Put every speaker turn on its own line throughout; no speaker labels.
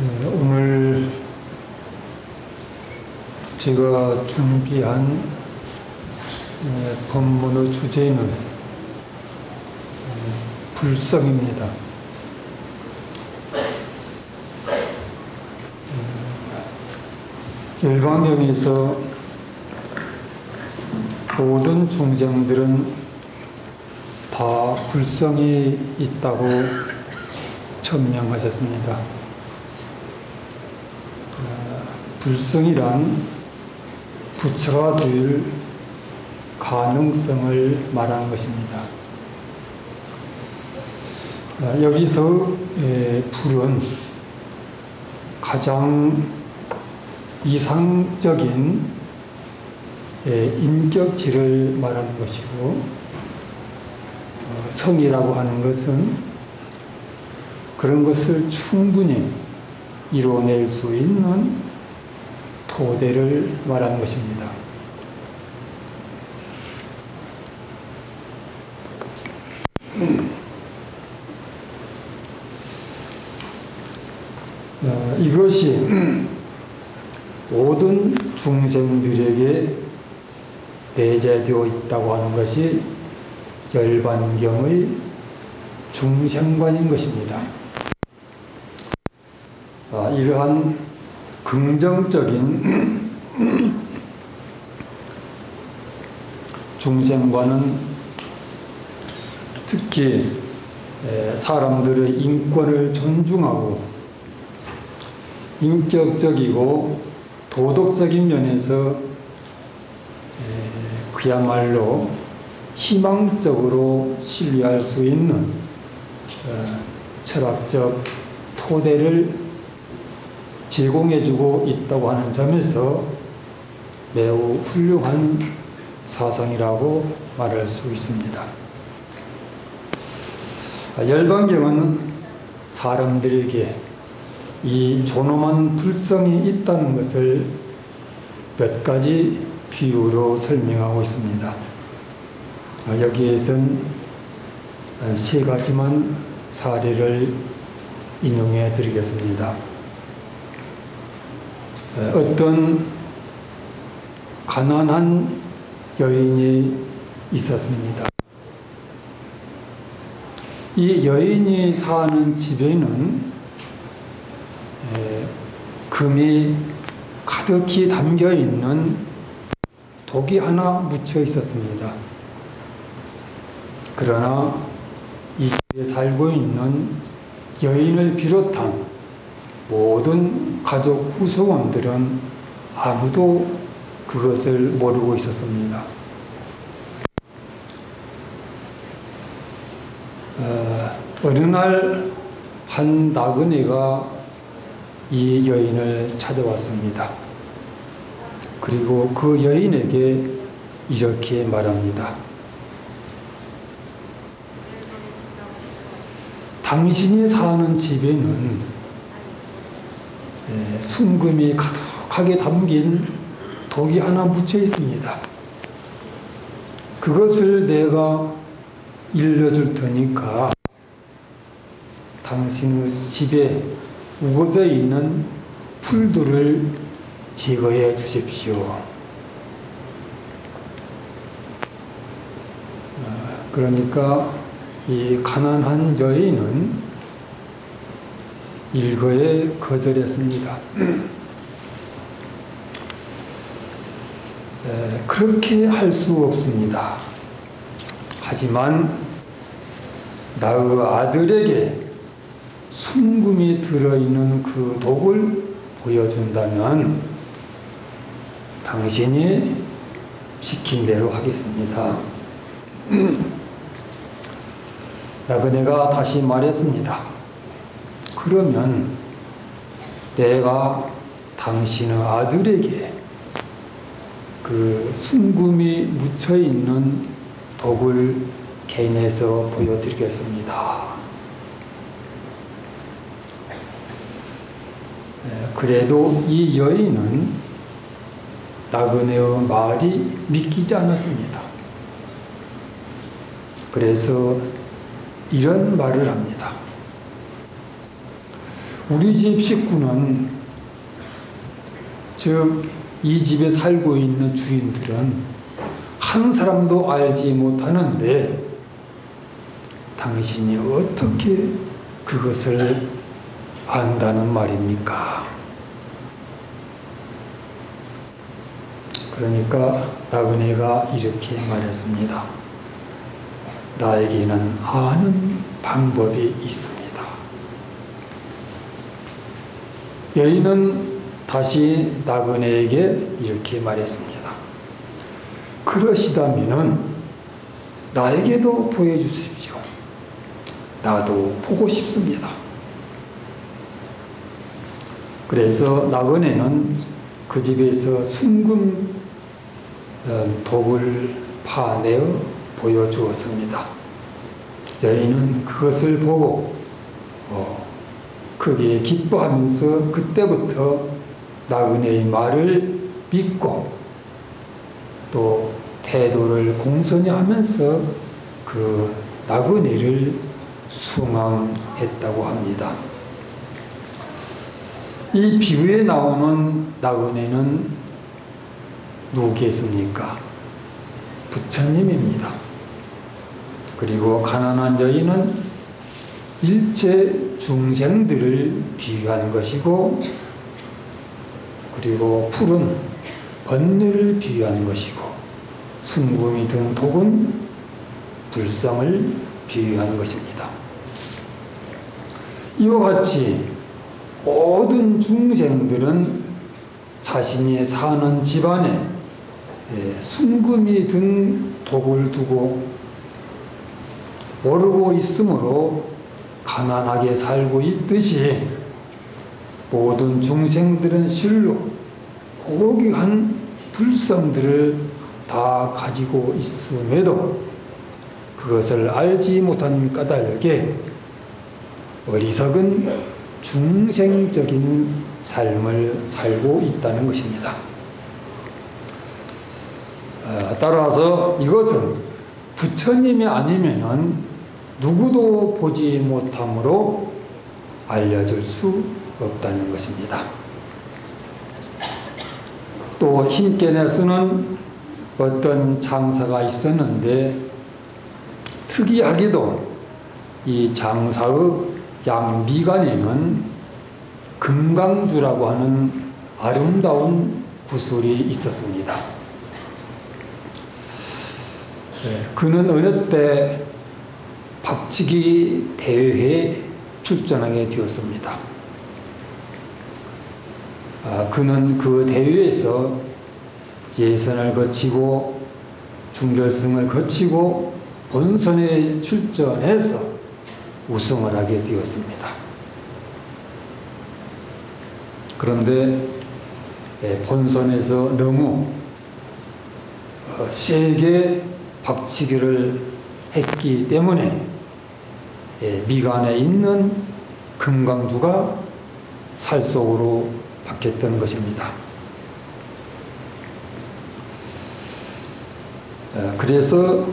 오늘 제가 준비한 법문의 주제는 불성입니다. 열반경에서 모든 중생들은 다 불성이 있다고 천명하셨습니다. 불성이란 부처가 될 가능성을 말하는 것입니다. 여기서 불은 가장 이상적인 인격질을 말하는 것이고, 성이라고 하는 것은 그런 것을 충분히 이뤄낼 수 있는 토대를 말하는 것입니다. 이것이 모든 중생들에게 내재되어 있다고 하는 것이 열반경의 중생관인 것입니다. 이러한 긍정적인 중생관은 특히 사람들의 인권을 존중하고 인격적이고 도덕적인 면에서 그야말로 희망적으로 신뢰할 수 있는 철학적 토대를 제공해주고 있다고 하는 점에서 매우 훌륭한 사상이라고 말할 수 있습니다. 열반경은 사람들에게 이 존엄한 불성이 있다는 것을 몇 가지 비유로 설명하고 있습니다. 여기에선 세 가지만 사례를 인용해 드리겠습니다. 어떤 가난한 여인이 있었습니다. 이 여인이 사는 집에는 금이 가득히 담겨 있는 독이 하나 묻혀 있었습니다. 그러나 이 집에 살고 있는 여인을 비롯한 모든 가족 구성원들은 아무도 그것을 모르고 있었습니다. 어느 날 한 나그네가 이 여인을 찾아왔습니다. 그리고 그 여인에게 이렇게 말합니다. 당신이 사는 집에는 순금이 가득하게 담긴 독이 하나 묻혀 있습니다. 그것을 내가 일러줄 테니까 당신의 집에 우거져 있는 풀들을 제거해 주십시오. 그러니까 이 가난한 여인은 일거에 거절했습니다. 그렇게 할 수 없습니다. 하지만 나의 아들에게 순금이 들어있는 그 독을 보여준다면 당신이 시킨 대로 하겠습니다. 나그네가 다시 말했습니다. 그러면 내가 당신의 아들에게 그 순금이 묻혀있는 독을 개인해서 보여드리겠습니다. 그래도 이 여인은 나그네의 말이 믿기지 않았습니다. 그래서 이런 말을 합니다. 우리 집 식구는, 즉 이 집에 살고 있는 주인들은 한 사람도 알지 못하는데 당신이 어떻게 그것을 안다는 말입니까? 그러니까 나그네가 이렇게 말했습니다. 나에게는 아는 방법이 있습니다. 여인은 다시 나그네에게 이렇게 말했습니다. 그러시다면은 나에게도 보여주십시오. 나도 보고 싶습니다. 그래서 나그네는 그 집에서 순금 독을 파내어 보여주었습니다. 여인은 그것을 보고 크게 기뻐하면서 그때부터 나그네의 말을 믿고 또 태도를 공손히 하면서 그 나그네를 숭앙했다고 합니다. 이 비유에 나오는 나그네는 누구겠습니까? 부처님입니다. 그리고 가난한 여인은 일체 중생들을 비유하는 것이고, 그리고 풀은 번뇌를 비유하는 것이고, 순금이 든 독은 불성을 비유하는 것입니다. 이와 같이 모든 중생들은 자신이 사는 집안에 순금이 든 독을 두고 모르고 있으므로 가난하게 살고 있듯이 모든 중생들은 실로 고귀한 불성들을 다 가지고 있음에도 그것을 알지 못한 까닭에 어리석은 중생적인 삶을 살고 있다는 것입니다. 따라서 이것은 부처님이 아니면은 누구도 보지 못함으로 알려질 수 없다는 것입니다. 또 힌케네스는 어떤 장사가 있었는데 특이하게도 이 장사의 양미간에는 금강주라고 하는 아름다운 구슬이 있었습니다. 그는 어느 때 박치기 대회에 출전하게 되었습니다. 그는 그 대회에서 예선을 거치고 준결승을 거치고 본선에 출전해서 우승을 하게 되었습니다. 그런데 본선에서 너무 세게 박치기를 했기 때문에 미간에 있는 금강주가 살 속으로 박혔던 것입니다. 그래서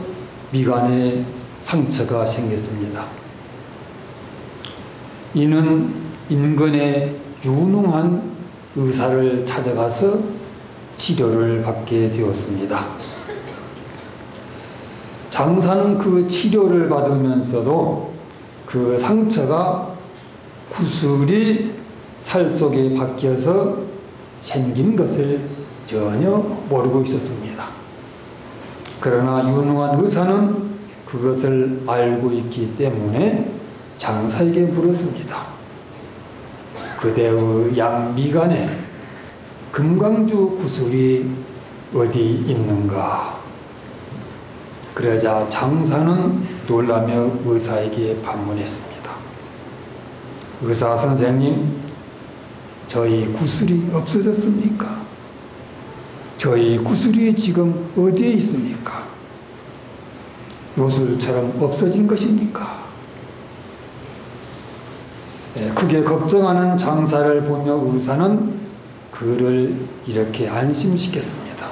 미간에 상처가 생겼습니다. 이는 인근에 유능한 의사를 찾아가서 치료를 받게 되었습니다. 장사는 그 치료를 받으면서도 그 상처가 구슬이 살 속에 박혀서 생긴 것을 전혀 모르고 있었습니다. 그러나 유능한 의사는 그것을 알고 있기 때문에 장사에게 물었습니다. 그대의 양미간에 금강주 구슬이 어디 있는가? 그러자 장사는 놀라며 의사에게 반문했습니다. 의사 선생님, 저희 구슬이 없어졌습니까? 저희 구슬이 지금 어디에 있습니까? 요술처럼 없어진 것입니까? 크게 걱정하는 장사를 보며 의사는 그를 이렇게 안심시켰습니다.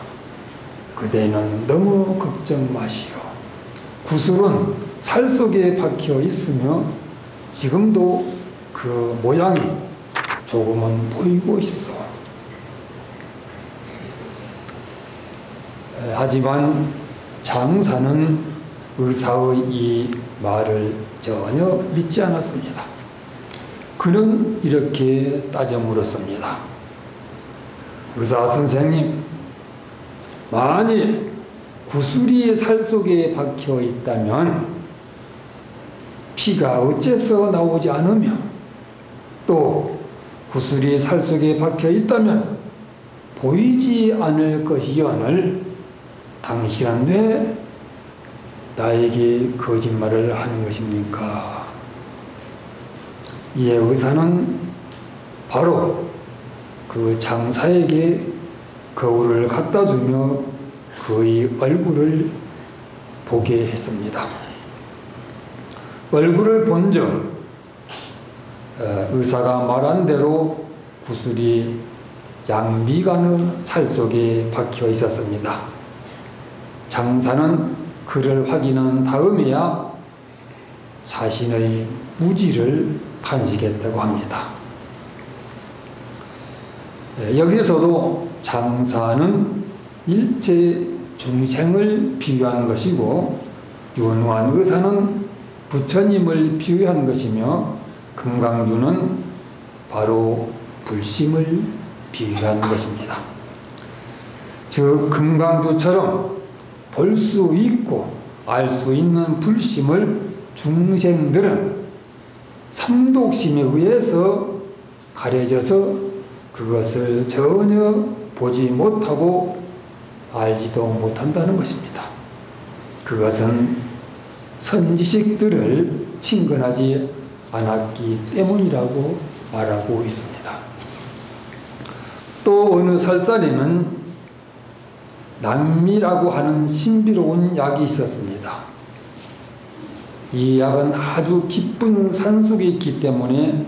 그대는 너무 걱정 마시오. 구슬은 살 속에 박혀 있으며 지금도 그 모양이 조금은 보이고 있어. 하지만 장사는 의사의 이 말을 전혀 믿지 않았습니다. 그는 이렇게 따져 물었습니다. 의사 선생님, 만일 구슬이 살 속에 박혀 있다면 피가 어째서 나오지 않으며, 또 구슬이 살 속에 박혀 있다면 보이지 않을 것이오늘 당신은 왜 나에게 거짓말을 하는 것입니까? 이에 의사는 바로 그 장사에게 거울을 갖다 주며 그의 얼굴을 보게 했습니다. 얼굴을 본 즉 의사가 말한 대로 구슬이 양미간의 살 속에 박혀 있었습니다. 장사는 그를 확인한 다음에야 자신의 무지를 탄식했다고 합니다. 여기서도 장사는 일체 중생을 비유한 것이고, 윤환 의사는 부처님을 비유한 것이며, 금강주는 바로 불심을 비유한 것입니다. 즉 금강주처럼 볼 수 있고 알 수 있는 불심을 중생들은 삼독심에 의해서 가려져서 그것을 전혀 보지 못하고 알지도 못한다는 것입니다. 그것은 선지식들을 친근하지 않았기 때문이라고 말하고 있습니다. 또 어느 설산에는 남미라고 하는 신비로운 약이 있었습니다. 이 약은 아주 깊은 산속에 있기 때문에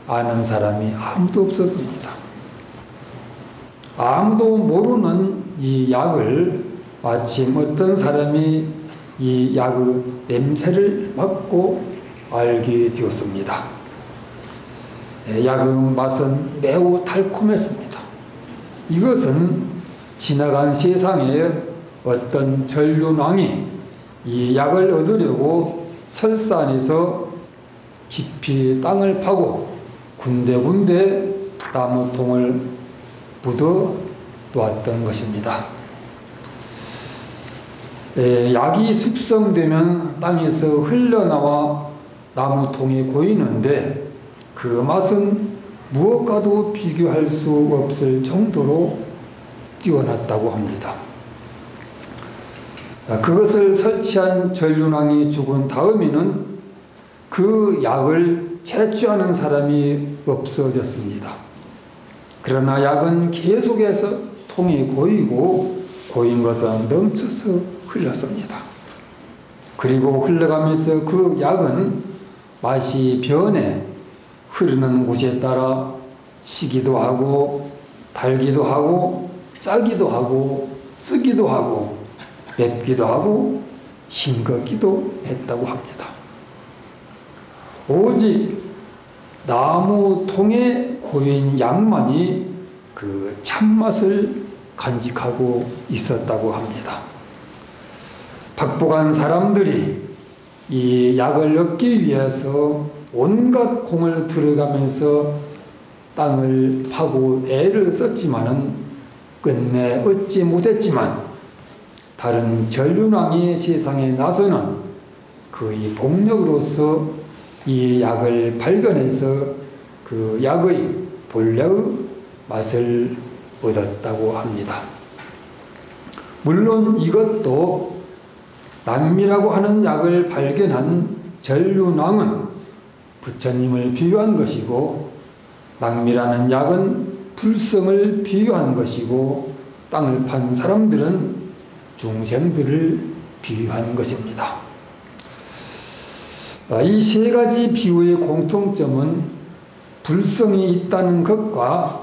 아는 사람이 아무도 없었습니다. 아무도 모르는 이 약을 마침 어떤 사람이 이 약의 냄새를 맡고 알게 되었습니다. 약의 맛은 매우 달콤했습니다. 이것은 지나간 세상에 어떤 전륜왕이 이 약을 얻으려고 설산에서 깊이 땅을 파고 군데군데 나무통을 묻어 놓았던 것입니다. 약이 숙성되면 땅에서 흘러나와 나무통에 고이는데 그 맛은 무엇과도 비교할 수 없을 정도로 뛰어났다고 합니다. 그것을 설치한 전륜왕이 죽은 다음에는 그 약을 채취하는 사람이 없어졌습니다. 그러나 약은 계속해서 통에 고이고 고인 것은 넘쳐서 흘렀습니다. 그리고 흘러가면서 그 약은 맛이 변해 흐르는 곳에 따라 시기도 하고 달기도 하고 짜기도 하고 쓰기도 하고 맵기도 하고 싱겁기도 했다고 합니다. 오직 나무통에 고인 약만이 그 참맛을 간직하고 있었다고 합니다. 박복한 사람들이 이 약을 얻기 위해서 온갖 공을 들어가면서 땅을 파고 애를 썼지만은 끝내 얻지 못했지만 다른 전륜왕이 세상에 나서는 그의 복력으로서 이 약을 발견해서 그 약의 본래의 맛을 얻었다고 합니다. 물론 이것도 남미라고 하는 약을 발견한 전륜왕은 부처님을 비유한 것이고, 남미라는 약은 불성을 비유한 것이고, 땅을 판 사람들은 중생들을 비유한 것입니다. 이 세 가지 비유의 공통점은 불성이 있다는 것과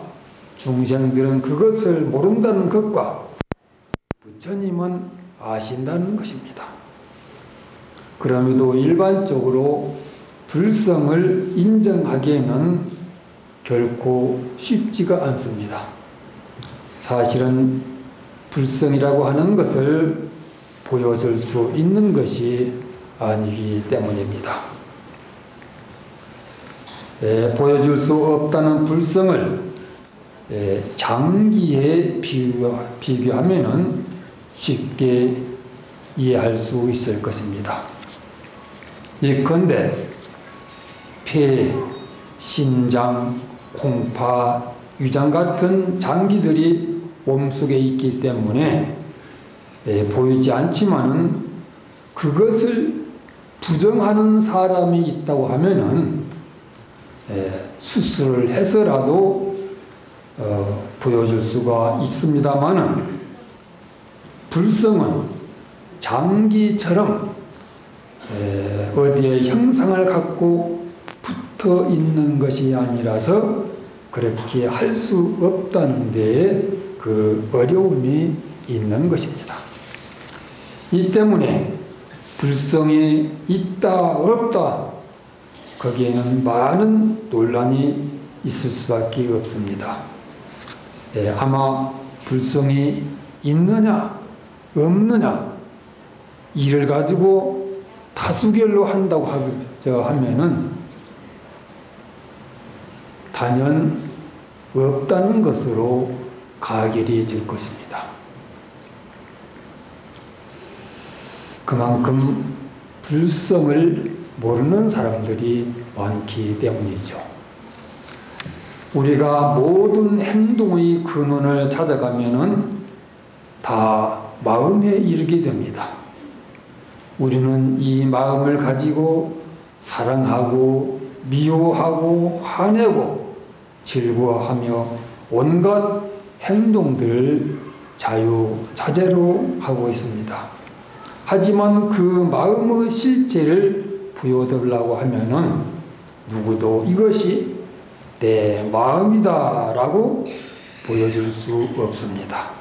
중생들은 그것을 모른다는 것과 부처님은 아신다는 것입니다. 그럼에도 일반적으로 불성을 인정하기에는 결코 쉽지가 않습니다. 사실은 불성이라고 하는 것을 보여줄 수 있는 것이 아니기 때문입니다. 보여줄 수 없다는 불성을 장기에 비교하면 쉽게 이해할 수 있을 것입니다. 예컨대 폐, 심장, 콩파, 유장 같은 장기들이 몸속에 있기 때문에 보이지 않지만은 그것을 부정하는 사람이 있다고 하면은 수술을 해서라도 보여줄 수가 있습니다만은 불성은 장기처럼 어디에 형상을 갖고 붙어 있는 것이 아니라서 그렇게 할 수 없다는 데에 그 어려움이 있는 것입니다. 이 때문에 불성이 있다 없다 거기에는 많은 논란이 있을 수밖에 없습니다. 아마 불성이 있느냐 없느냐 이를 가지고 다수결로 한다고 하면은 단연 없다는 것으로 가결해질 것입니다. 그만큼 불성을 모르는 사람들이 많기 때문이죠. 우리가 모든 행동의 근원을 찾아가면은 다 마음에 이르게 됩니다. 우리는 이 마음을 가지고 사랑하고 미워하고 화내고 즐거워하며 온갖 행동들을 자유자재로 하고 있습니다. 하지만 그 마음의 실체를 보여달라고 하면은 누구도 이것이 내 마음이다 라고 보여줄 수 없습니다.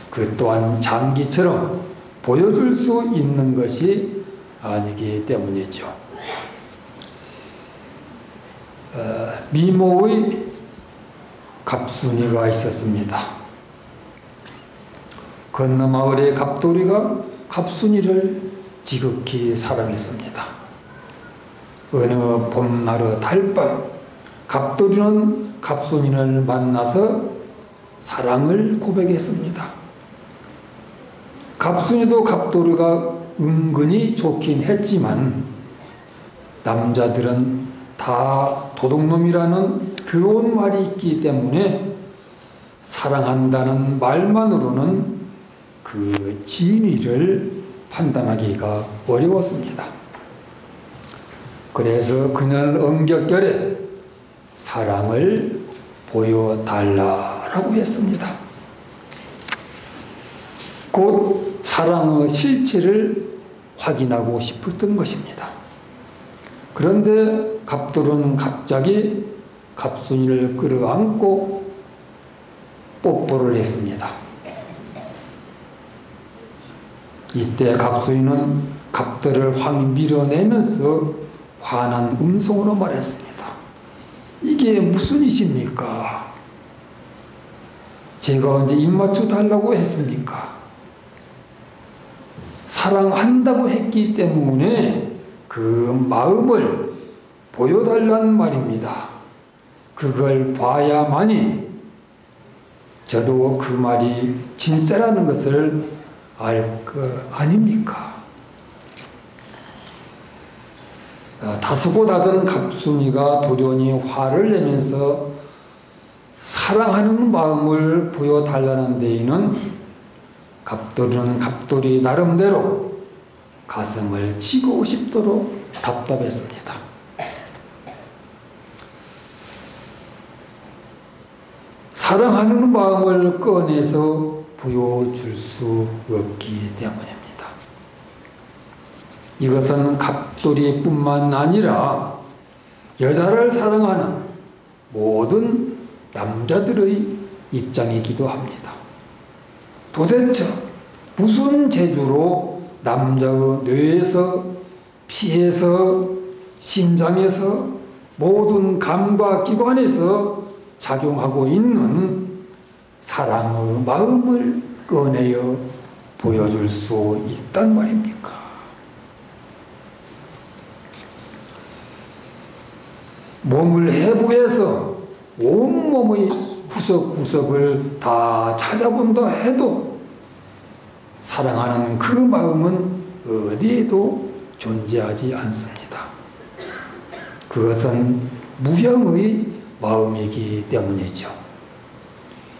그 또한 장기처럼 보여줄 수 있는 것이 아니기 때문이죠. 미모의 갑순이가 있었습니다. 건너마을의 갑돌이가 갑순이를 지극히 사랑했습니다. 어느 봄날의 달밤 갑돌이는 갑순이를 만나서 사랑을 고백했습니다. 갑순이도 갑돌이가 은근히 좋긴 했지만 남자들은 다 도둑놈이라는 더러운 말이 있기 때문에 사랑한다는 말만으로는 그 진위를 판단하기가 어려웠습니다. 그래서 그녀는 엄격결에 사랑을 보여달라고 했습니다. 곧 사랑의 실체를 확인하고 싶었던 것입니다. 그런데 갑돌은 갑자기 갑순이를 끌어안고 뽀뽀를 했습니다. 이때 갑순이는 갑돌을 확 밀어내면서 화난 음성으로 말했습니다. 이게 무슨 짓입니까? 제가 언제 입맞춰 달라고 했습니까? 사랑한다고 했기 때문에 그 마음을 보여달라는 말입니다. 그걸 봐야만이 저도 그 말이 진짜라는 것을 알 거 아닙니까? 다소곳하던 갑순이가 돌연히 화를 내면서 사랑하는 마음을 보여달라는 데에는 갑돌이는 갑돌이 나름대로 가슴을 치고 싶도록 답답했습니다. 사랑하는 마음을 꺼내서 보여줄 수 없기 때문입니다. 이것은 갑돌이뿐만 아니라 여자를 사랑하는 모든 남자들의 입장이기도 합니다. 도대체 무슨 재주로 남자의 뇌에서 피에서 심장에서 모든 감과 기관에서 작용하고 있는 사랑의 마음을 꺼내어 보여줄 수 있단 말입니까? 몸을 해부해서 온몸의 구석구석을 다 찾아본다 해도 사랑하는 그 마음은 어디에도 존재하지 않습니다. 그것은 무형의 마음이기 때문이죠.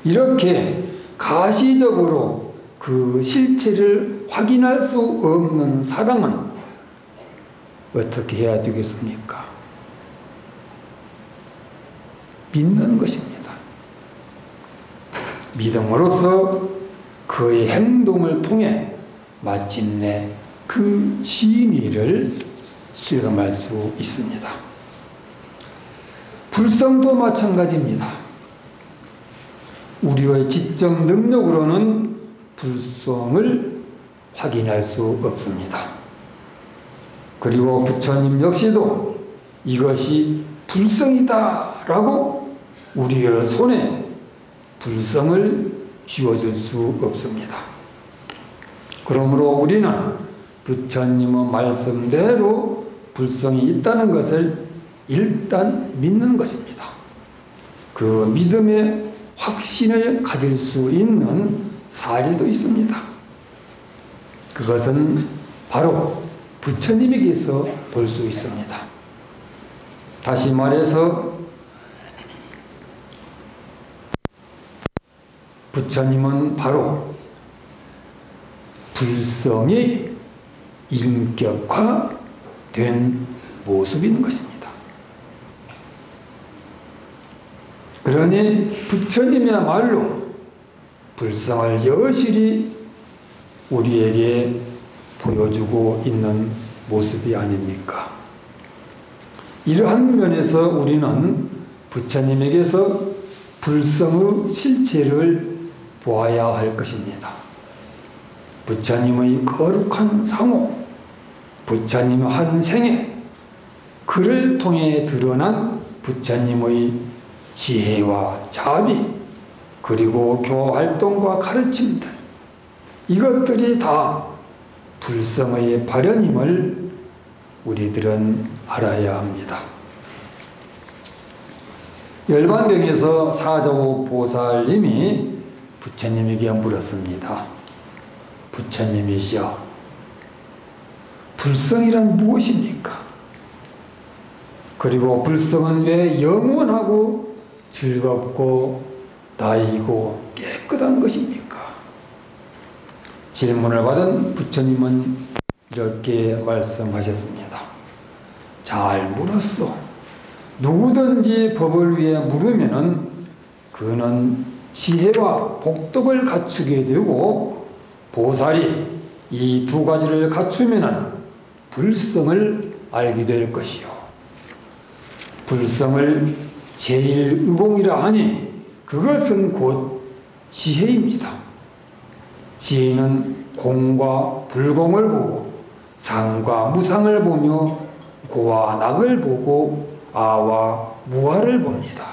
이렇게 가시적으로 그 실체를 확인할 수 없는 사랑은 어떻게 해야 되겠습니까? 믿는 것입니다. 믿음으로써 그의 행동을 통해 마침내 그 진리를 실험할 수 있습니다. 불성도 마찬가지입니다. 우리의 지적 능력으로는 불성을 확인할 수 없습니다. 그리고 부처님 역시도 이것이 불성이다 라고 우리의 손에 불성을 쥐어줄 수 없습니다. 그러므로 우리는 부처님의 말씀대로 불성이 있다는 것을 일단 믿는 것입니다. 그 믿음의 확신을 가질 수 있는 사례도 있습니다. 그것은 바로 부처님에게서 볼 수 있습니다. 다시 말해서 부처님은 바로 불성이 인격화된 모습인 것입니다. 그러니 부처님이야말로 불성을 여실히 우리에게 보여주고 있는 모습이 아닙니까? 이러한 면에서 우리는 부처님에게서 불성의 실체를 보아야 할 것입니다. 부처님의 거룩한 상호, 부처님의 한 생애, 그를 통해 드러난 부처님의 지혜와 자비, 그리고 교활동과 가르침들, 이것들이 다 불성의 발현임을 우리들은 알아야 합니다. 열반경에서 사자오 보살님이 부처님에게 물었습니다. 부처님이시여, 불성이란 무엇입니까? 그리고 불성은 왜 영원하고 즐겁고 나이고 깨끗한 것입니까? 질문을 받은 부처님은 이렇게 말씀하셨습니다. 잘 물었소. 누구든지 법을 위해 물으면은 그는 지혜와 복덕을 갖추게 되고, 보살이 이 두 가지를 갖추면은 불성을 알게 될 것이요. 불성을 제1의공이라 하니 그것은 곧 지혜입니다. 지혜는 공과 불공을 보고 상과 무상을 보며 고와 낙을 보고 아와 무아를 봅니다.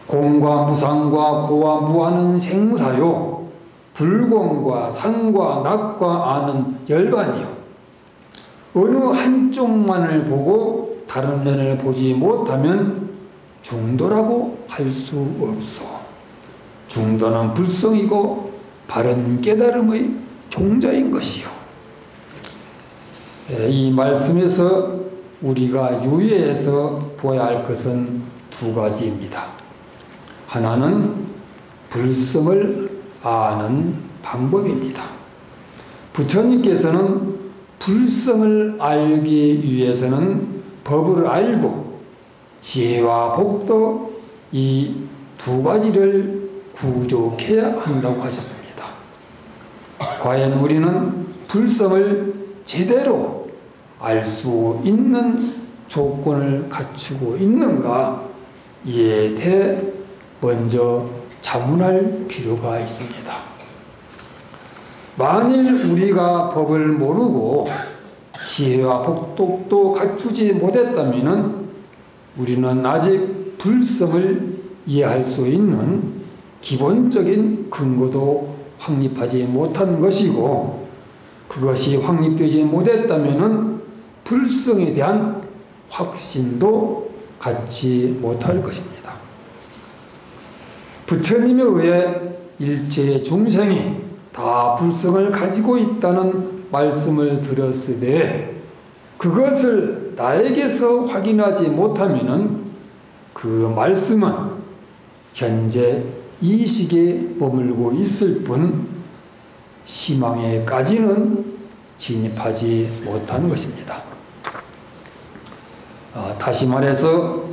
공과 무상과 고와 무아는 생사요, 불공과 상과 낙과 아는 열반이요. 어느 한쪽만을 보고 다른 면을 보지 못하면 중도라고 할 수 없어. 중도는 불성이고 바른 깨달음의 종자인 것이요. 이 말씀에서 우리가 유의해서 보아야 할 것은 두 가지입니다. 하나는 불성을 아는 방법입니다. 부처님께서는 불성을 알기 위해서는 법을 알고 지혜와 복도 이 두 가지를 구족해야 한다고 하셨습니다. 과연 우리는 불성을 제대로 알 수 있는 조건을 갖추고 있는가? 이에 대해 먼저 자문할 필요가 있습니다. 만일 우리가 법을 모르고 지혜와 복덕도 갖추지 못했다면 우리는 아직 불성을 이해할 수 있는 기본적인 근거도 확립하지 못한 것이고, 그것이 확립되지 못했다면 불성에 대한 확신도 갖지 못할 것입니다. 부처님에 의해 일체의 중생이 다 불성을 가지고 있다는 말씀을 들었으되 그것을 나에게서 확인하지 못하면 그 말씀은 현재 이 시기에 머물고 있을 뿐 시망에까지는 진입하지 못한 것입니다. 다시 말해서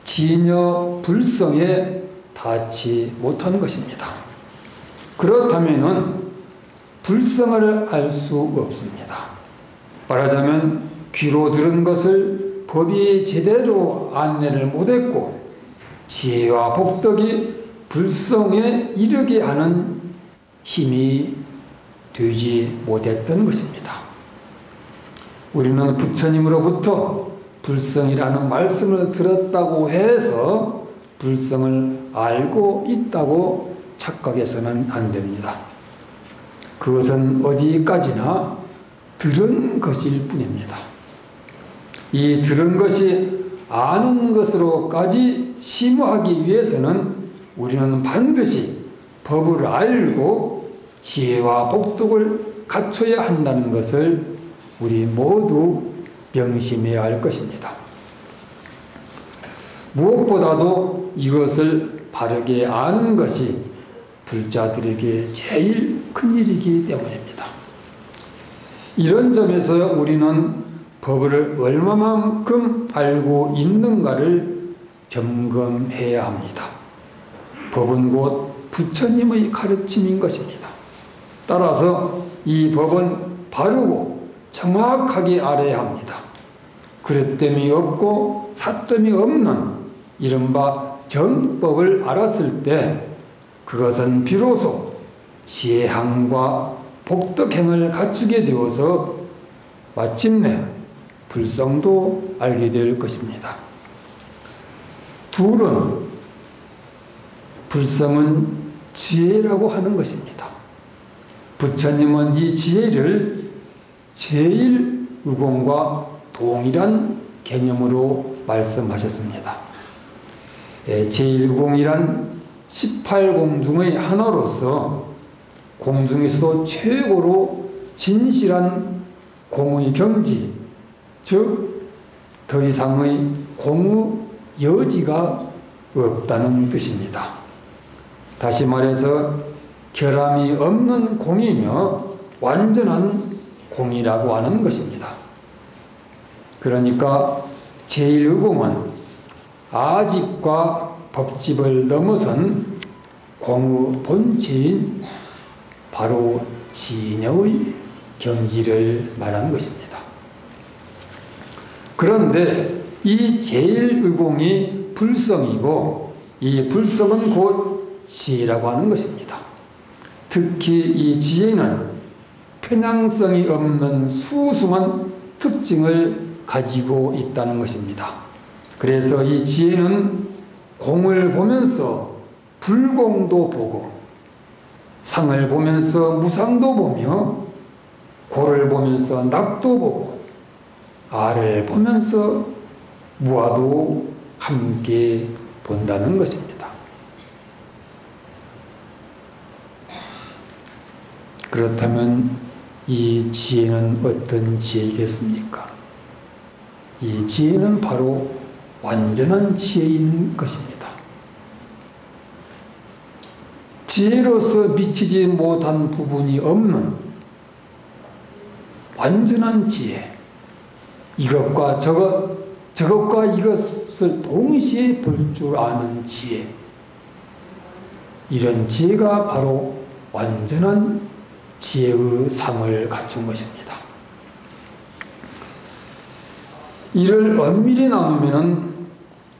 진여 불성에 닿지 못한 것입니다. 그렇다면 불성을 알 수 없습니다. 말하자면 귀로 들은 것을 법이 제대로 안내를 못했고 지혜와 복덕이 불성에 이르게 하는 힘이 되지 못했던 것입니다. 우리는 부처님으로부터 불성이라는 말씀을 들었다고 해서 불성을 알고 있다고 착각해서는 안 됩니다. 그것은 어디까지나 들은 것일 뿐입니다. 이 들은 것이 아는 것으로까지 심화하기 위해서는 우리는 반드시 법을 알고 지혜와 복덕을 갖춰야 한다는 것을 우리 모두 명심해야 할 것입니다. 무엇보다도 이것을 바르게 아는 것이 불자들에게 제일 큰 일이기 때문입니다. 이런 점에서 우리는 법을 얼마만큼 알고 있는가를 점검해야 합니다. 법은 곧 부처님의 가르침인 것입니다. 따라서 이 법은 바르고 정확하게 알아야 합니다. 그릇됨이 없고 삿됨이 없는 이른바 정법을 알았을 때 그것은 비로소 지혜행과 복덕행을 갖추게 되어서 마침내 불성도 알게 될 것입니다. 둘은 불성은 지혜라고 하는 것입니다. 부처님은 이 지혜를 제1의공과 동일한 개념으로 말씀하셨습니다. 제1의공이란 18공 중의 하나로서 공 중에서도 최고로 진실한 공의 경지, 즉 더 이상의 공의 여지가 없다는 뜻입니다. 다시 말해서 결함이 없는 공이며 완전한 공이라고 하는 것입니다. 그러니까 제1의공은 아집과 법집을 넘어선 공의 본체인 바로 진여의 경지를 말하는 것입니다. 그런데 이 제1의공이 불성이고 이 불성은 곧 지혜라고 하는 것입니다. 특히 이 지혜는 편향성이 없는 수승한 특징을 가지고 있다는 것입니다. 그래서 이 지혜는 공을 보면서 불공도 보고 상을 보면서 무상도 보며 고를 보면서 낙도 보고 아를 보면서 무아도 함께 본다는 것입니다. 그렇다면 이 지혜는 어떤 지혜이겠습니까? 이 지혜는 바로 완전한 지혜인 것입니다. 지혜로서 미치지 못한 부분이 없는 완전한 지혜, 이것과 저것과 이것을 동시에 볼 줄 아는 지혜, 이런 지혜가 바로 완전한 지혜의 상을 갖춘 것입니다. 이를 엄밀히 나누면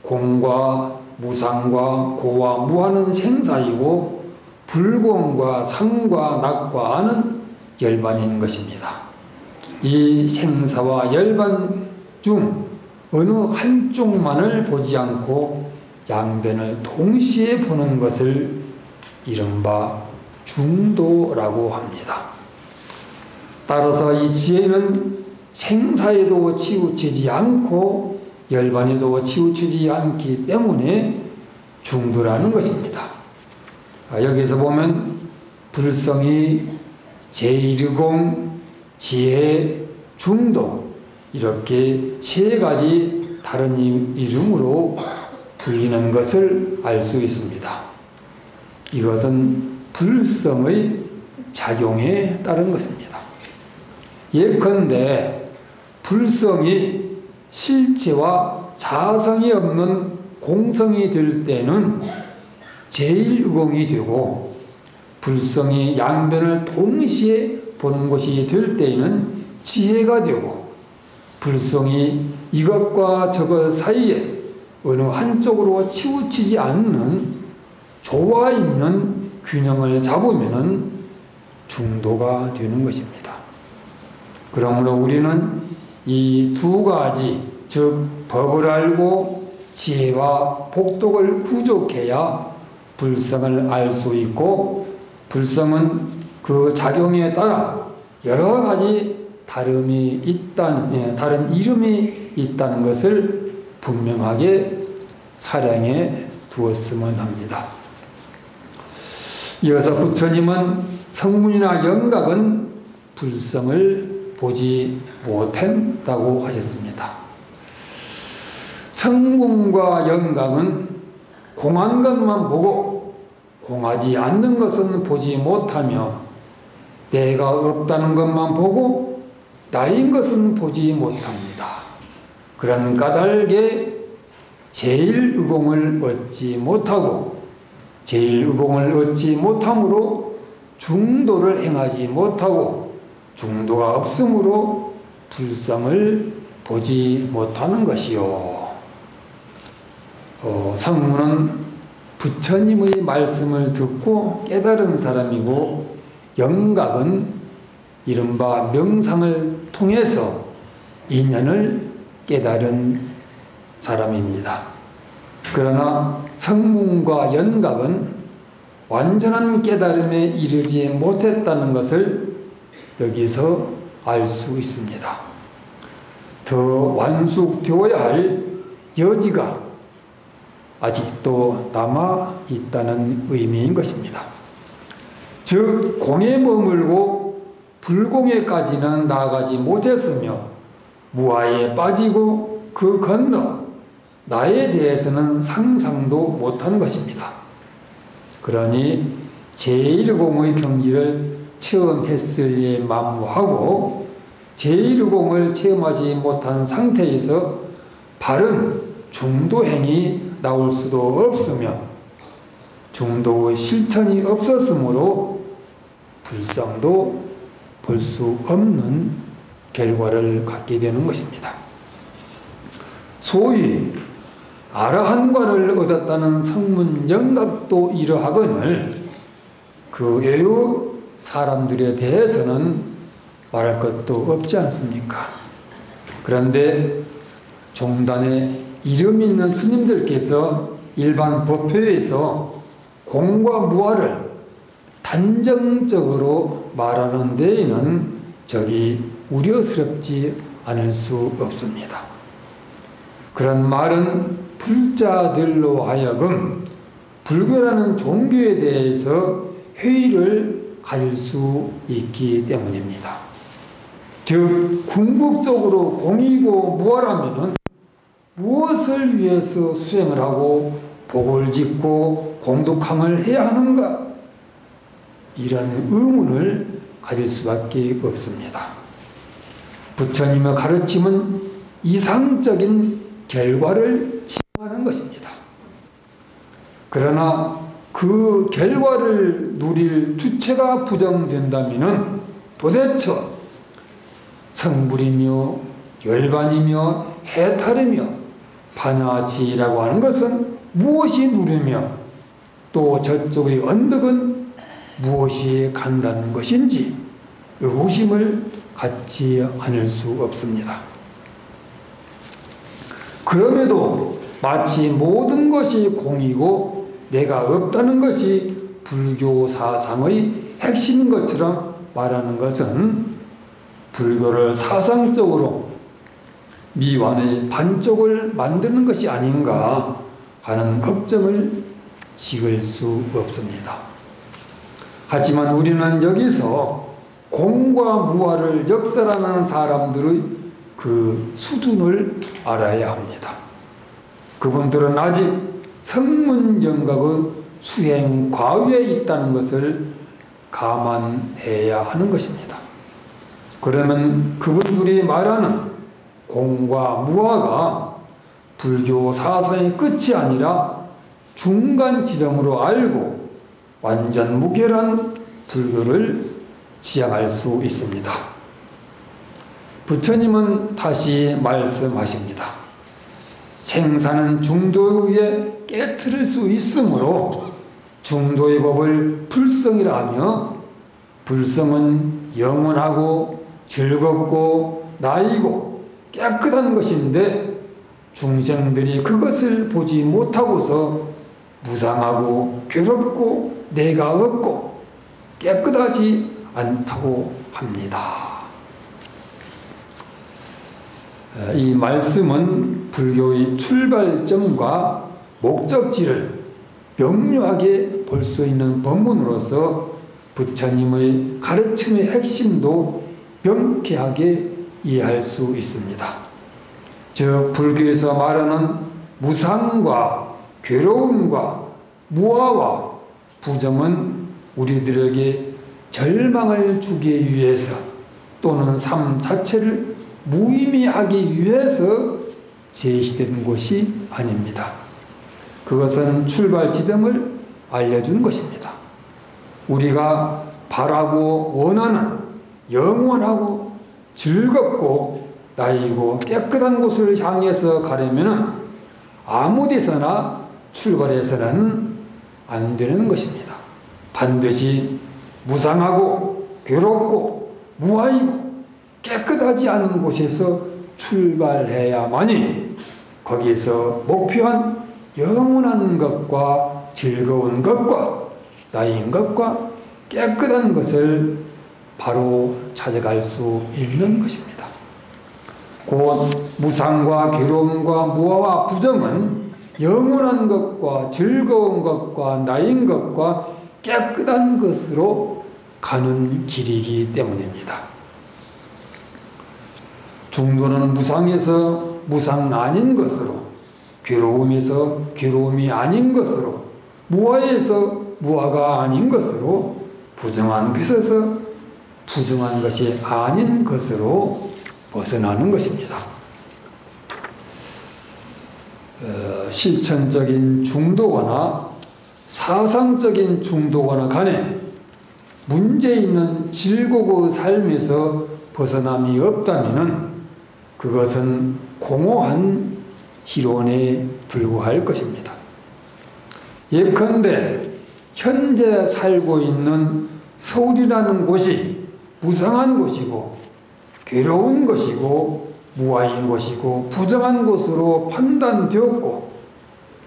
공과 무상과 고와 무하는 생사이고 불공과 상과 낙과 아는 열반인 것입니다. 이 생사와 열반 중 어느 한쪽만을 보지 않고 양변을 동시에 보는 것을 이른바 중도라고 합니다. 따라서 이 지혜는 생사에도 치우치지 않고 열반에도 치우치지 않기 때문에 중도라는 것입니다. 여기서 보면 불성이, 제1공, 지혜, 중도 이렇게 세 가지 다른 이름으로 불리는 것을 알 수 있습니다. 이것은 불성의 작용에 따른 것입니다. 예컨대 불성이 실체와 자성이 없는 공성이 될 때는 제1의공이 되고, 불성이 양변을 동시에 보는 것이 될 때에는 지혜가 되고, 불성이 이것과 저것 사이에 어느 한쪽으로 치우치지 않는 조화 있는 균형을 잡으면 중도가 되는 것입니다. 그러므로 우리는 이 두 가지, 즉 법을 알고 지혜와 복덕을 구족해야 불성을 알 수 있고, 불성은 그 작용에 따라 여러 가지 다른 이름이 있다는 것을 분명하게 사량해 두었으면 합니다. 이어서 부처님은 성문이나 영각은 불성을 보지 못한다고 하셨습니다. 성문과 영각은 공한 것만 보고 공하지 않는 것은 보지 못하며, 내가 없다는 것만 보고 나인 것은 보지 못합니다. 그런 까닭에 제1의공을 얻지 못하고, 제1의공을 얻지 못함으로 중도를 행하지 못하고, 중도가 없으므로 불성을 보지 못하는 것이요. 성문은 부처님의 말씀을 듣고 깨달은 사람이고, 영각은 이른바 명상을 통해서 인연을 깨달은 사람입니다. 그러나 성문과 영각은 완전한 깨달음에 이르지 못했다는 것을 여기서 알 수 있습니다. 더 완숙되어야 할 여지가 아직도 남아 있다는 의미인 것입니다. 즉 공에 머물고 불공에까지는 나아가지 못했으며, 무아에 빠지고 그 건너 나에 대해서는 상상도 못한 것입니다. 그러니 제1공의 경지를 체험했을에 만무하고, 제1공을 체험하지 못한 상태에서 바른 중도행이 나올 수도 없으며, 중도의 실천이 없었으므로 불성도 볼 수 없는 결과를 갖게 되는 것입니다. 소위 아라한과를 얻었다는 성문 영각도 이러하거늘 그 외의 사람들에 대해서는 말할 것도 없지 않습니까? 그런데 종단에 이름 있는 스님들께서 일반 법회에서 공과 무아를 단정적으로 말하는 데에는 적이 우려스럽지 않을 수 없습니다. 그런 말은 불자들로 하여금 불교라는 종교에 대해서 회의를 가질 수 있기 때문입니다. 즉 궁극적으로 공이고 무아라면은 무엇을 위해서 수행을 하고 복을 짓고 공덕함을 해야 하는가? 이런 의문을 가질 수밖에 없습니다. 부처님의 가르침은 이상적인 결과를 지향하는 것입니다. 그러나 그 결과를 누릴 주체가 부정된다면 도대체 성불이며 열반이며 해탈이며 반야치라고 하는 것은 무엇이 누르며, 또 저쪽의 언덕은 무엇이 간다는 것인지 의구심을 갖지 않을 수 없습니다. 그럼에도 마치 모든 것이 공이고 내가 없다는 것이 불교 사상의 핵심인 것처럼 말하는 것은 불교를 사상적으로 미완의 반쪽을 만드는 것이 아닌가 하는 걱정을 지을 수 없습니다. 하지만 우리는 여기서 공과 무아를 역설하는 사람들의 그 수준을 알아야 합니다. 그분들은 아직 성문정각의 수행 과위에 있다는 것을 감안해야 하는 것입니다. 그러면 그분들이 말하는 공과 무아가 불교 사상의 끝이 아니라 중간 지점으로 알고 완전 무결한 불교를 지향할 수 있습니다. 부처님은 다시 말씀하십니다. 생사는 중도에 깨트릴 수 있으므로 중도의 법을 불성이라 하며, 불성은 영원하고 즐겁고 나이고 깨끗한 것인데 중생들이 그것을 보지 못하고서 무상하고 괴롭고 내가 없고 깨끗하지 않다고 합니다. 이 말씀은 불교의 출발점과 목적지를 명료하게 볼 수 있는 법문으로서 부처님의 가르침의 핵심도 명쾌하게 이해할 수 있습니다. 즉 불교에서 말하는 무상과 괴로움과 무아와 부정은 우리들에게 절망을 주기 위해서 또는 삶 자체를 무의미하기 위해서 제시된 것이 아닙니다. 그것은 출발 지점을 알려준 것입니다. 우리가 바라고 원하는 영원하고 즐겁고 나이고 깨끗한 곳을 향해서 가려면 아무 데서나 출발해서는 안 되는 것입니다. 반드시 무상하고 괴롭고 무아이고 깨끗하지 않은 곳에서 출발해야만이 거기에서 목표한 영원한 것과 즐거운 것과 나인 것과 깨끗한 것을 바로 찾아갈 수 있는 것입니다. 곧 무상과 괴로움과 무아와 부정은 영원한 것과 즐거운 것과 나인 것과 깨끗한 것으로 가는 길이기 때문입니다. 중도는 무상에서 무상 아닌 것으로, 괴로움에서 괴로움이 아닌 것으로, 무아에서 무아가 아닌 것으로, 부정한 것에서 부정한 것이 아닌 것으로 벗어나는 것입니다. 실천적인 중도거나 사상적인 중도거나 간에 문제 있는 질곡의 삶에서 벗어남이 없다면 그것은 공허한 희론에 불과할 것입니다. 예컨대 현재 살고 있는 서울이라는 곳이 무상한 곳이고 괴로운 것이고 무아인 것이고 부정한 것으로 판단되었고,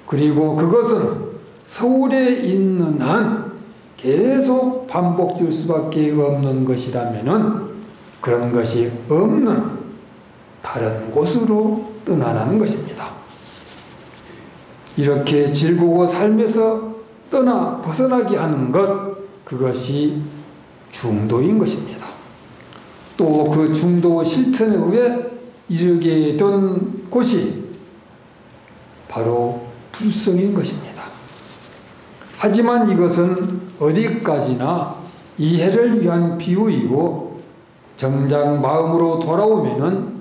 그리고 그것은 서울에 있는 한 계속 반복될 수밖에 없는 것이라면은 그런 것이 없는 다른 곳으로 떠나는 것입니다. 이렇게 즐거워 삶에서 떠나 벗어나게 하는 것, 그것이 중도인 것입니다. 또 그 중도 실천에 의해 이르게 된 곳이 바로 불성인 것입니다. 하지만 이것은 어디까지나 이해를 위한 비유이고, 정작 마음으로 돌아오면은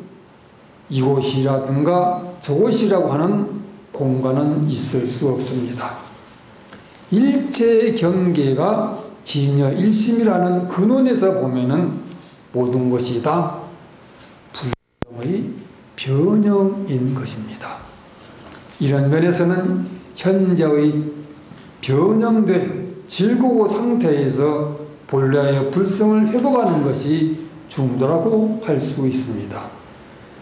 이곳이라든가 저곳이라고 하는 공간은 있을 수 없습니다. 일체의 경계가 진여 일심이라는 근원에서 보면은 모든 것이 다 불성의 변형인 것입니다. 이런 면에서는 현재의 변형된 질고고 상태에서 본래의 불성을 회복하는 것이 중도라고 할 수 있습니다.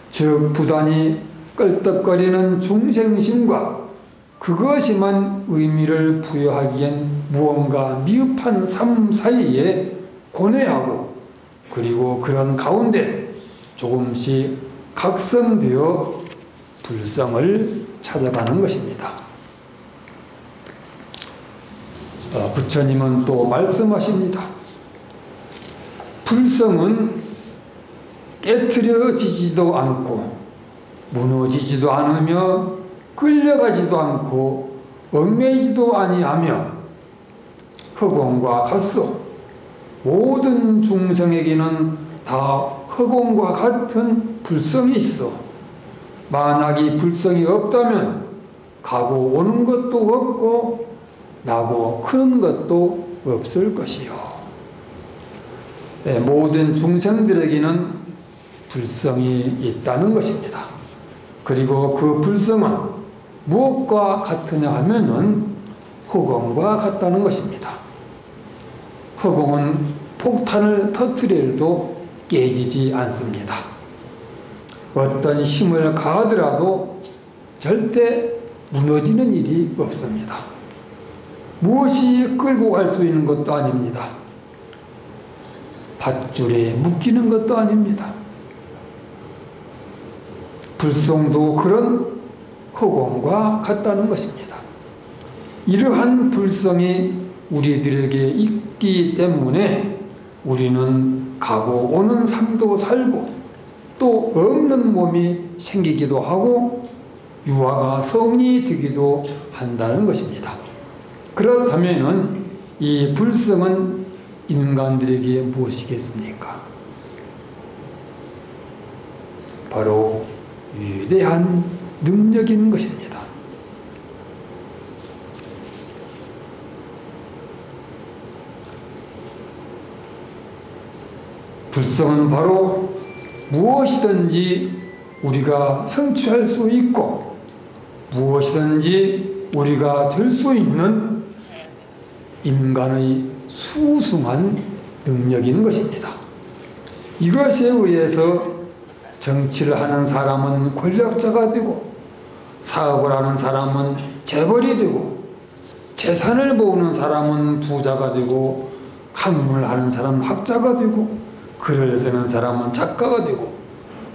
즉 부단히 끌떡거리는 중생심과 그것이만 의미를 부여하기엔 무언가 미흡한 삶 사이에 고뇌하고 그리고 그런 가운데 조금씩 각성되어 불성을 찾아가는 것입니다. 부처님은 또 말씀하십니다. 불성은 깨트려지지도 않고 무너지지도 않으며 끌려가지도 않고 얽매이지도 아니하며 허공과 같소. 모든 중생에게는 다 허공과 같은 불성이 있어. 만약 이 불성이 없다면 가고 오는 것도 없고 나고 크는 것도 없을 것이요. 모든 중생들에게는 불성이 있다는 것입니다. 그리고 그 불성은 무엇과 같으냐 하면은 허공과 같다는 것입니다. 허공은 폭탄을 터뜨려도 깨지지 않습니다. 어떤 힘을 가하더라도 절대 무너지는 일이 없습니다. 무엇이 끌고 갈 수 있는 것도 아닙니다. 밧줄에 묶이는 것도 아닙니다. 불성도 그런 허공과 같다는 것입니다. 이러한 불성이 우리들에게 있기 때문에 우리는 가고 오는 삶도 살고 또 없는 몸이 생기기도 하고 유아가 성이 되기도 한다는 것입니다. 그렇다면 이 불성은 인간들에게 무엇이겠습니까? 바로 위대한 능력인 것입니다. 불성은 바로 무엇이든지 우리가 성취할 수 있고 무엇이든지 우리가 될 수 있는 인간의 수승한 능력인 것입니다. 이것에 의해서 정치를 하는 사람은 권력자가 되고 사업을 하는 사람은 재벌이 되고 재산을 모으는 사람은 부자가 되고 학문을 하는 사람은 학자가 되고 글을 쓰는 사람은 작가가 되고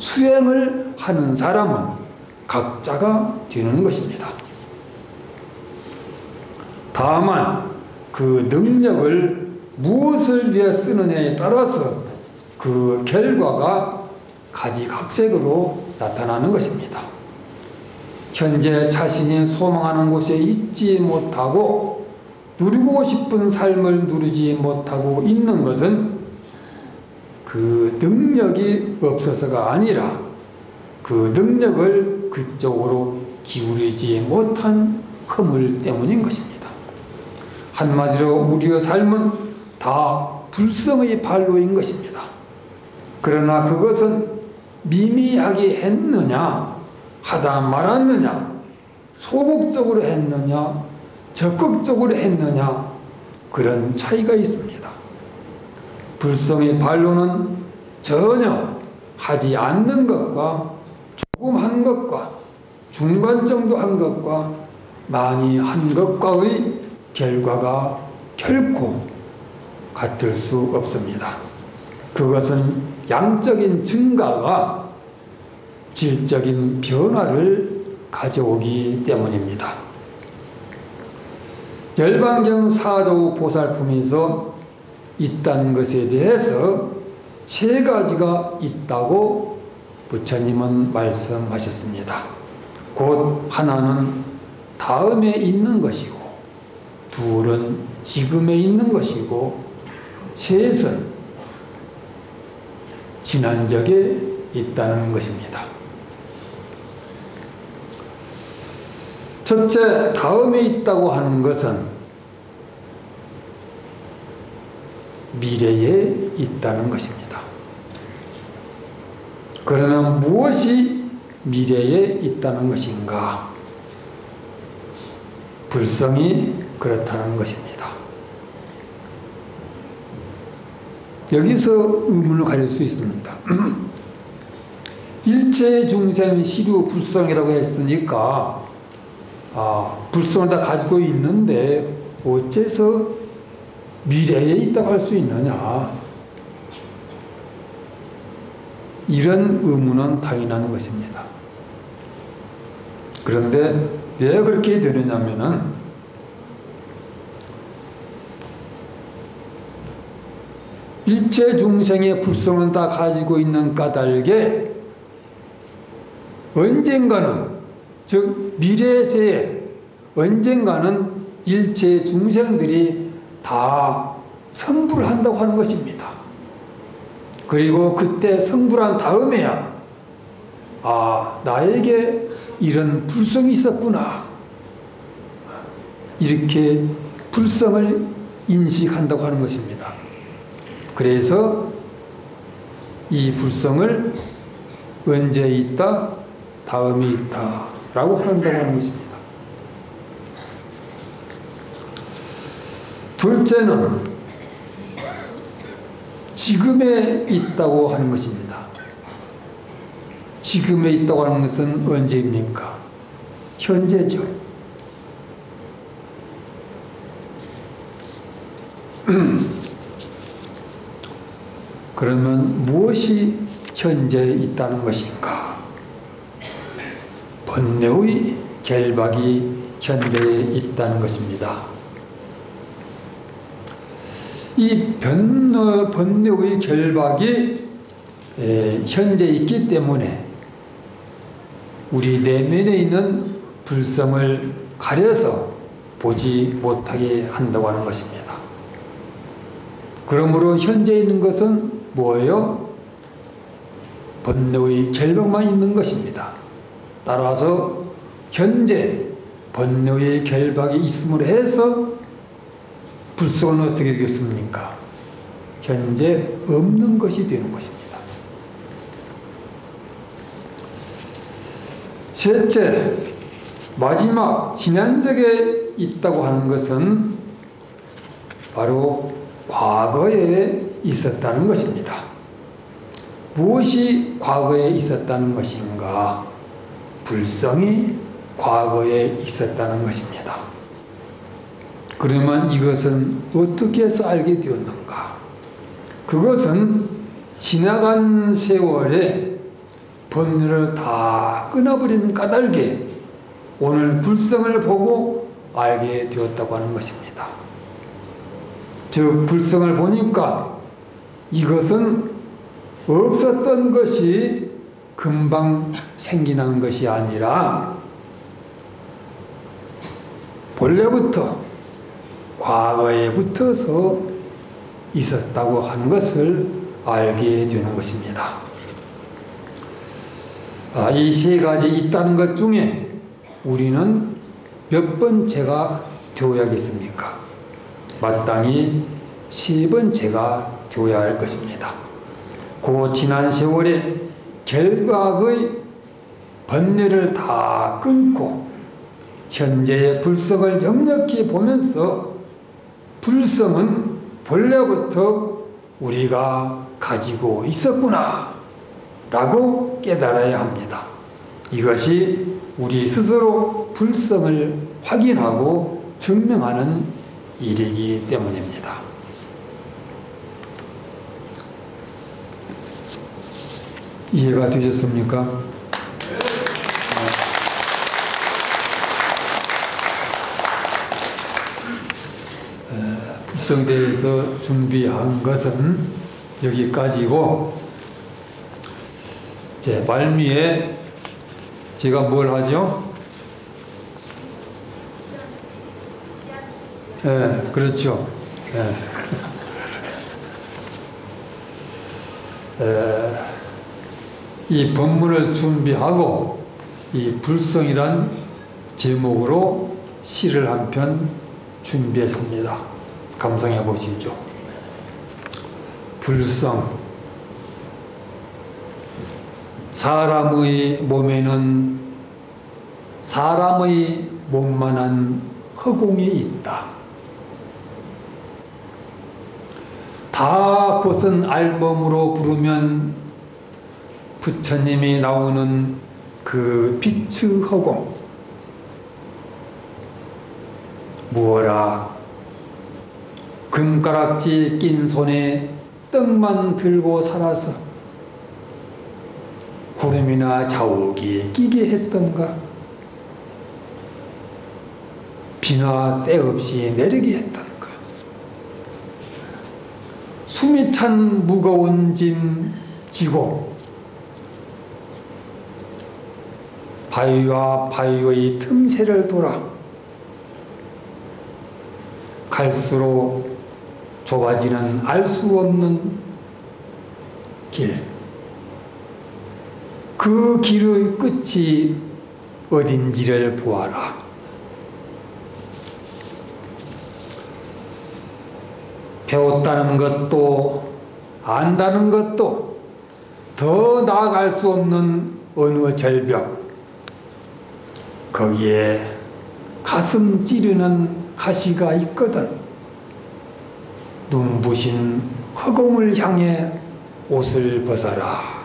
수행을 하는 사람은 각자가 되는 것입니다. 다만 그 능력을 무엇을 위해 쓰느냐에 따라서 그 결과가 가지각색으로 나타나는 것입니다. 현재 자신이 소망하는 곳에 있지 못하고 누리고 싶은 삶을 누리지 못하고 있는 것은 그 능력이 없어서가 아니라 그 능력을 그쪽으로 기울이지 못한 허물 때문인 것입니다. 한마디로 우리의 삶은 다 불성의 발로인 것입니다. 그러나 그것은 미미하게 했느냐 하다 말았느냐 소극적으로 했느냐 적극적으로 했느냐 그런 차이가 있습니다. 불성의 발로는 전혀 하지 않는 것과 조금 한 것과 중간 정도 한 것과 많이 한 것과의 결과가 결코 같을 수 없습니다. 그것은 양적인 증가가 질적인 변화를 가져오기 때문입니다. 열반경 사조 보살품에서 있다는 것에 대해서 세 가지가 있다고 부처님은 말씀하셨습니다. 곧 하나는 다음에 있는 것이고 둘은 지금에 있는 것이고 셋은 지난 적에 있다는 것입니다. 첫째, 다음에 있다고 하는 것은 미래에 있다는 것입니다. 그러면 무엇이 미래에 있다는 것인가? 불성이 그렇다는 것입니다. 여기서 의문을 가질 수 있습니다. 일체 중생 시류 불성이라고 했으니까 불성을 다 가지고 있는데 어째서 미래에 있다고 할 수 있느냐, 이런 의문은 당연한 것입니다. 그런데 왜 그렇게 되느냐면은 일체 중생의 불성은 다 가지고 있는 까닭에 언젠가는, 즉 미래세에 언젠가는 일체 중생들이 다 성불을 한다고 하는 것입니다. 그리고 그때 성불한 다음에야 나에게 이런 불성이 있었구나, 이렇게 불성을 인식한다고 하는 것입니다. 그래서 이 불성을 언제 있다, 다음에 있다 라고 한다고 하는 것입니다. 둘째는 지금에 있다고 하는 것입니다. 지금에 있다고 하는 것은 언제입니까? 현재죠. 그러면 무엇이 현재에 있다는 것인가? 번뇌의 결박이 현재에 있다는 것입니다. 이 번뇌의 결박이 현재 있기 때문에 우리 내면에 있는 불성을 가려서 보지 못하게 한다고 하는 것입니다. 그러므로 현재 있는 것은 뭐예요? 번뇌의 결박만 있는 것입니다. 따라서 현재 번뇌의 결박이 있음으로 해서 불성은 어떻게 되겠습니까? 현재 없는 것이 되는 것입니다. 셋째, 마지막 진한적에 있다고 하는 것은 바로 과거에 있었다는 것입니다. 무엇이 과거에 있었다는 것인가? 불성이 과거에 있었다는 것입니다. 그러면 이것은 어떻게 해서 알게 되었는가? 그것은 지나간 세월에 번뇌를 다 끊어버리는 까닭에 오늘 불성을 보고 알게 되었다고 하는 것입니다. 즉 불성을 보니까 이것은 없었던 것이 금방 생기는 것이 아니라 본래부터 과거에 붙어서 있었다고 하는 것을 알게 되는 것입니다. 이 세 가지 있다는 것 중에 우리는 몇 번째가 되어야겠습니까? 마땅히 세 번째가 되어야 할 것입니다. 그 지난 세월에 결박의 번뇌를 다 끊고 현재의 불성을 역력히 보면서 불성은 본래부터 우리가 가지고 있었구나 라고 깨달아야 합니다. 이것이 우리 스스로 불성을 확인하고 증명하는 일이기 때문입니다. 이해가 되셨습니까? 불성에 대해서 준비한 것은 여기까지고, 제 말미에 제가 뭘 하죠? 그렇죠. 이 법문을 준비하고 이 불성이란 제목으로 시를 한 편 준비했습니다. 감상해 보시죠. 불성. 사람의 몸에는 사람의 몸만한 허공이 있다. 다 벗은 알몸으로 부르면 부처님이 나오는 그 빛의 허공, 무어라 금가락지 낀 손에 떡만 들고 살아서 구름이나 자욱이 끼게 했던가, 비나 때 없이 내리게 했던가, 숨이 찬 무거운 짐 지고 바위와 바위의 틈새를 돌아 갈수록 좁아지는 알 수 없는 길, 그 길의 끝이 어딘지를 보아라. 배웠다는 것도 안다는 것도 더 나아갈 수 없는 어느 절벽, 거기에 가슴 찌르는 가시가 있거든. 눈부신 허공을 향해 옷을 벗어라.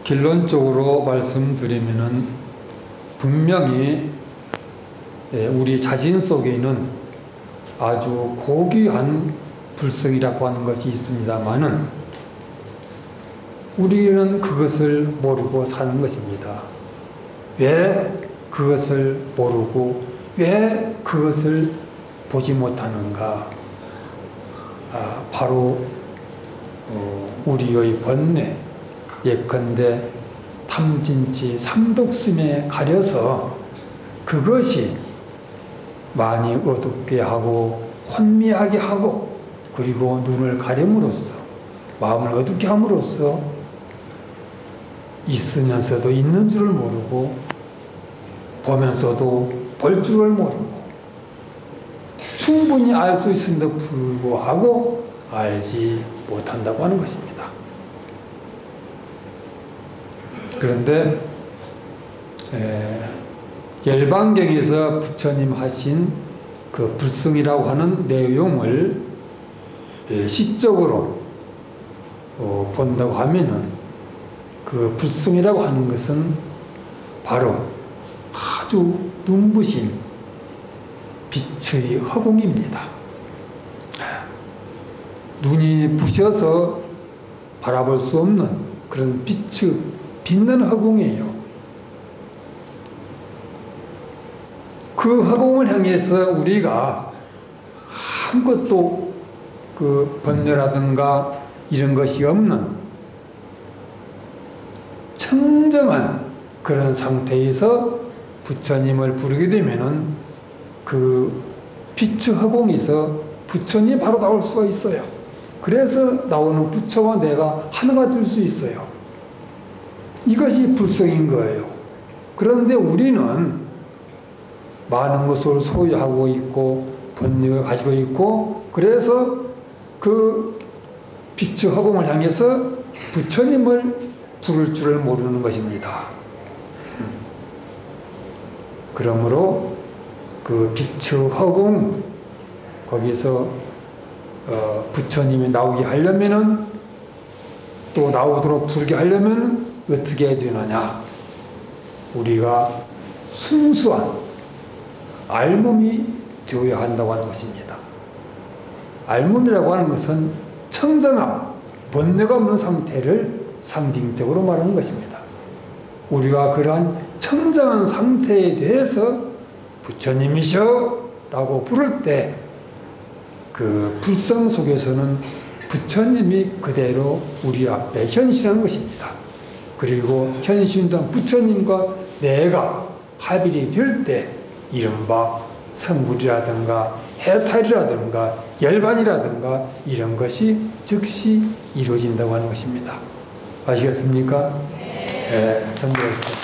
결론적으로 말씀드리면은 분명히 우리 자신 속에는 아주 고귀한 불성이라고 하는 것이 있습니다만은 우리는 그것을 모르고 사는 것입니다. 왜 그것을 모르고 왜 그것을 보지 못하는가? 바로 우리의 번뇌, 예컨대 탐진치 삼독심에 가려서 그것이 많이 어둡게 하고 혼미하게 하고, 그리고 눈을 가림으로써 마음을 어둡게 함으로써 있으면서도 있는 줄을 모르고 보면서도 볼 줄을 모르고 충분히 알 수 있음에도 불구하고 알지 못한다고 하는 것입니다. 그런데 열반경에서 부처님 하신 그 불성이라고 하는 내용을 시적으로 본다고 하면은 그 불성이라고 하는 것은 바로 아주 눈부신 빛의 허공입니다. 눈이 부셔서 바라볼 수 없는 그런 빛의 빛는 허공이에요. 그 허공을 향해서 우리가 아무것도 그 번뇌라든가 이런 것이 없는 청정한 그런 상태에서 부처님을 부르게 되면은 그 빛의 허공에서 부처님이 바로 나올 수가 있어요. 그래서 나오는 부처와 내가 하나가 될 수 있어요. 이것이 불성인 거예요. 그런데 우리는 많은 것을 소유하고 있고 번뇌를 가지고 있고, 그래서 그 빛의 허공을 향해서 부처님을 부를 줄을 모르는 것입니다. 그러므로 그 빛의 허공, 거기서 부처님이 나오게 하려면은, 또 나오도록 부르게 하려면 어떻게 해야 되느냐? 우리가 순수한 알몸이 되어야 한다고 하는 것입니다. 알몸이라고 하는 것은 청정함, 번뇌가 없는 상태를 상징적으로 말하는 것입니다. 우리가 그러한 청정한 상태에 대해서 부처님이셔 라고 부를 때 그 불성 속에서는 부처님이 그대로 우리 앞에 현신하는 것입니다. 그리고 현신된 부처님과 내가 합일이 될 때 이른바 성불이라든가 해탈이라든가 열반이라든가 이런 것이 즉시 이루어진다고 하는 것입니다. 아시겠습니까? 네, 성불하십시오.